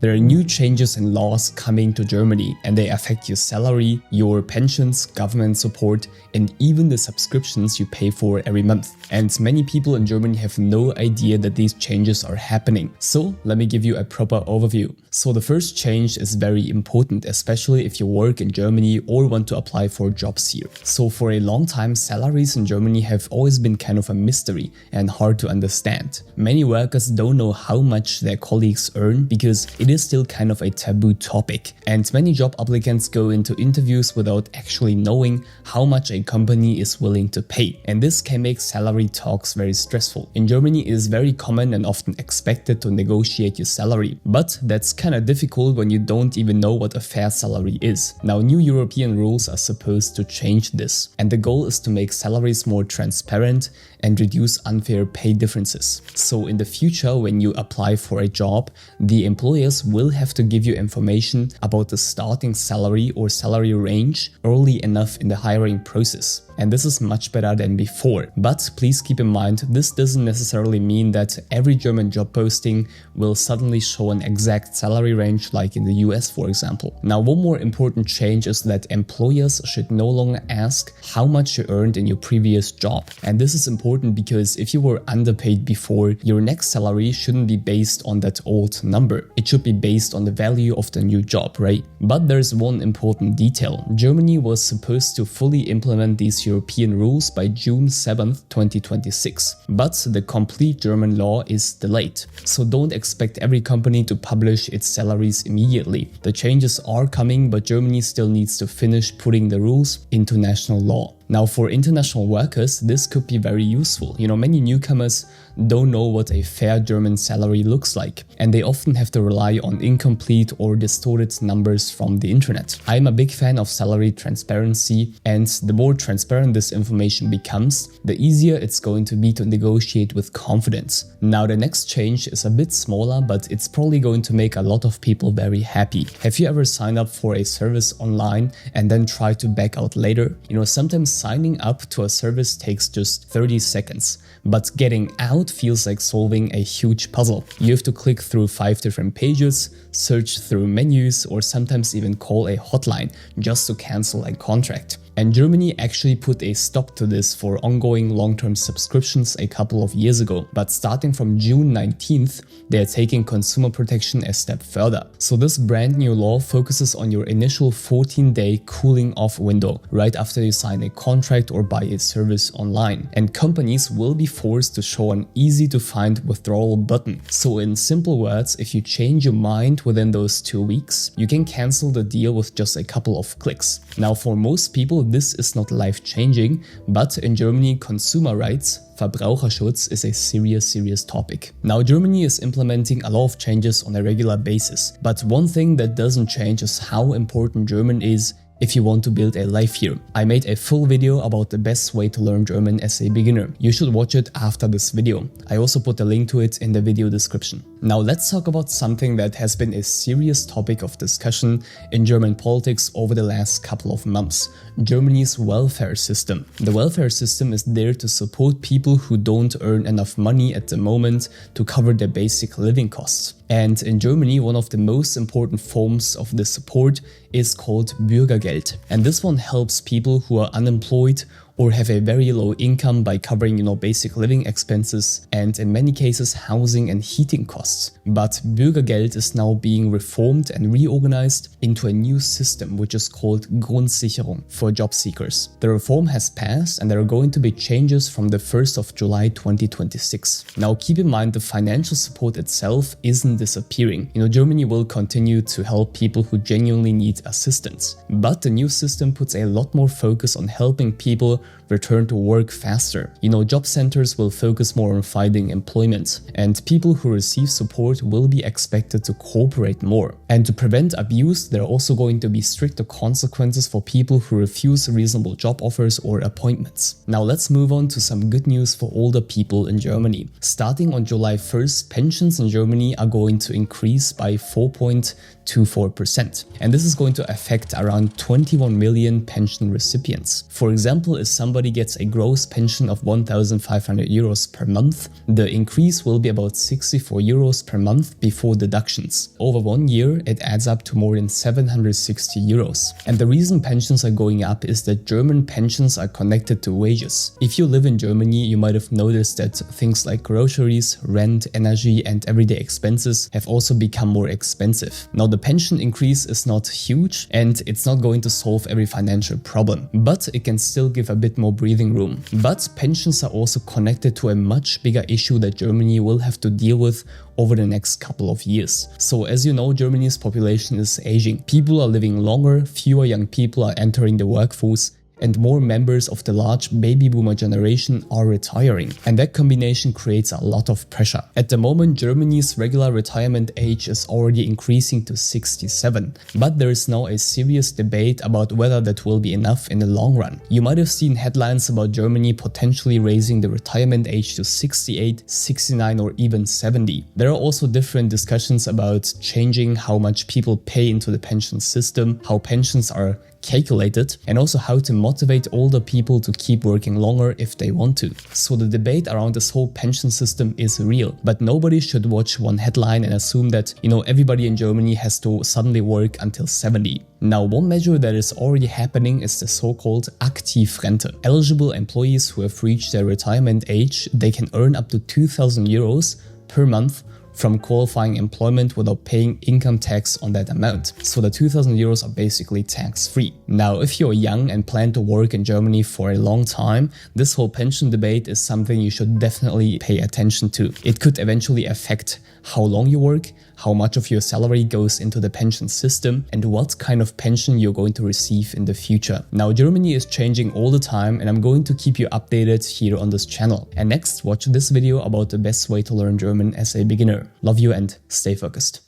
There are new changes in laws coming to Germany, and they affect your salary, your pensions, government support, and even the subscriptions you pay for every month. And many people in Germany have no idea that these changes are happening. So let me give you a proper overview. So the first change is very important, especially if you work in Germany or want to apply for jobs here. So for a long time, salaries in Germany have always been kind of a mystery and hard to understand. Many workers don't know how much their colleagues earn because it is still kind of a taboo topic. And many job applicants go into interviews without actually knowing how much a company is willing to pay. And this can make salary talks very stressful. In Germany, it is very common and often expected to negotiate your salary, but that's kind of difficult when you don't even know what a fair salary is. Now, new European rules are supposed to change this, and the goal is to make salaries more transparent and reduce unfair pay differences. So in the future, when you apply for a job, the employers will have to give you information about the starting salary or salary range early enough in the hiring process. And this is much better than before. But please keep in mind, this doesn't necessarily mean that every German job posting will suddenly show an exact salary range like in the US, for example. Now, one more important change is that employers should no longer ask how much you earned in your previous job. And this is important because if you were underpaid before, your next salary shouldn't be based on that old number. It should be based on the value of the new job, right? But there's one important detail. Germany was supposed to fully implement these European rules by June 7th, 2026. But the complete German law is delayed. So don't expect every company to publish its salaries immediately. The changes are coming, but Germany still needs to finish putting the rules into national law. Now, for international workers, this could be very useful. Many newcomers don't know what a fair German salary looks like, and they often have to rely on incomplete or distorted numbers from the internet. I'm a big fan of salary transparency, and the more transparent this information becomes, the easier it's going to be to negotiate with confidence. Now, the next change is a bit smaller, but it's probably going to make a lot of people very happy. Have you ever signed up for a service online and then tried to back out later? Sometimes signing up to a service takes just 30 seconds, but getting out feels like solving a huge puzzle. You have to click through 5 different pages, search through menus, or sometimes even call a hotline just to cancel a contract. And Germany actually put a stop to this for ongoing long-term subscriptions a couple of years ago. But starting from June 19th, they're taking consumer protection a step further. So this brand new law focuses on your initial 14-day cooling off window right after you sign a contract or buy a service online. And companies will be forced to show an easy to find withdrawal button. So in simple words, if you change your mind within those 2 weeks, you can cancel the deal with just a couple of clicks. Now, for most people, this is not life-changing, but in Germany, consumer rights, Verbraucherschutz, is a serious topic. Now, Germany is implementing a lot of changes on a regular basis, but one thing that doesn't change is how important German is if you want to build a life here. I made a full video about the best way to learn German as a beginner. You should watch it after this video. I also put a link to it in the video description. Now let's talk about something that has been a serious topic of discussion in German politics over the last couple of months: Germany's welfare system. The welfare system is there to support people who don't earn enough money at the moment to cover their basic living costs. And in Germany, one of the most important forms of this support is called Bürgergeld. And this one helps people who are unemployed or have a very low income by covering, basic living expenses and in many cases housing and heating costs. But Bürgergeld is now being reformed and reorganized into a new system which is called Grundsicherung for job seekers. The reform has passed and there are going to be changes from the 1st of July 2026. Now keep in mind, the financial support itself isn't disappearing. Germany will continue to help people who genuinely need assistance. But the new system puts a lot more focus on helping people return to work faster. Job centers will focus more on finding employment, and people who receive support will be expected to cooperate more. And to prevent abuse, there are also going to be stricter consequences for people who refuse reasonable job offers or appointments. Now let's move on to some good news for older people in Germany. Starting on July 1st, pensions in Germany are going to increase by 4.24%. And this is going to affect around 21 million pension recipients. For example, a somebody gets a gross pension of 1,500 euros per month, the increase will be about 64 euros per month before deductions. Over 1 year, it adds up to more than 760 euros. And the reason pensions are going up is that German pensions are connected to wages. If you live in Germany, you might have noticed that things like groceries, rent, energy, and everyday expenses have also become more expensive. Now, the pension increase is not huge and it's not going to solve every financial problem, but it can still give a bit more breathing room. But pensions are also connected to a much bigger issue that Germany will have to deal with over the next couple of years. So as you know, Germany's population is aging. People are living longer, fewer young people are entering the workforce, and more members of the large baby boomer generation are retiring. And that combination creates a lot of pressure. At the moment, Germany's regular retirement age is already increasing to 67. But there is now a serious debate about whether that will be enough in the long run. You might have seen headlines about Germany potentially raising the retirement age to 68, 69 or even 70. There are also different discussions about changing how much people pay into the pension system, how pensions are calculated, and also how to motivate older people to keep working longer if they want to. So the debate around this whole pension system is real, but nobody should watch one headline and assume that, everybody in Germany has to suddenly work until 70. Now, one measure that is already happening is the so-called Aktivrente. Eligible employees who have reached their retirement age, they can earn up to 2,000 euros per month from qualifying employment without paying income tax on that amount. So the 2,000 euros are basically tax-free. Now, if you're young and plan to work in Germany for a long time, this whole pension debate is something you should definitely pay attention to. It could eventually affect how long you work, how much of your salary goes into the pension system, and what kind of pension you're going to receive in the future. Now, Germany is changing all the time, and I'm going to keep you updated here on this channel. And next, watch this video about the best way to learn German as a beginner. Love you and stay focused.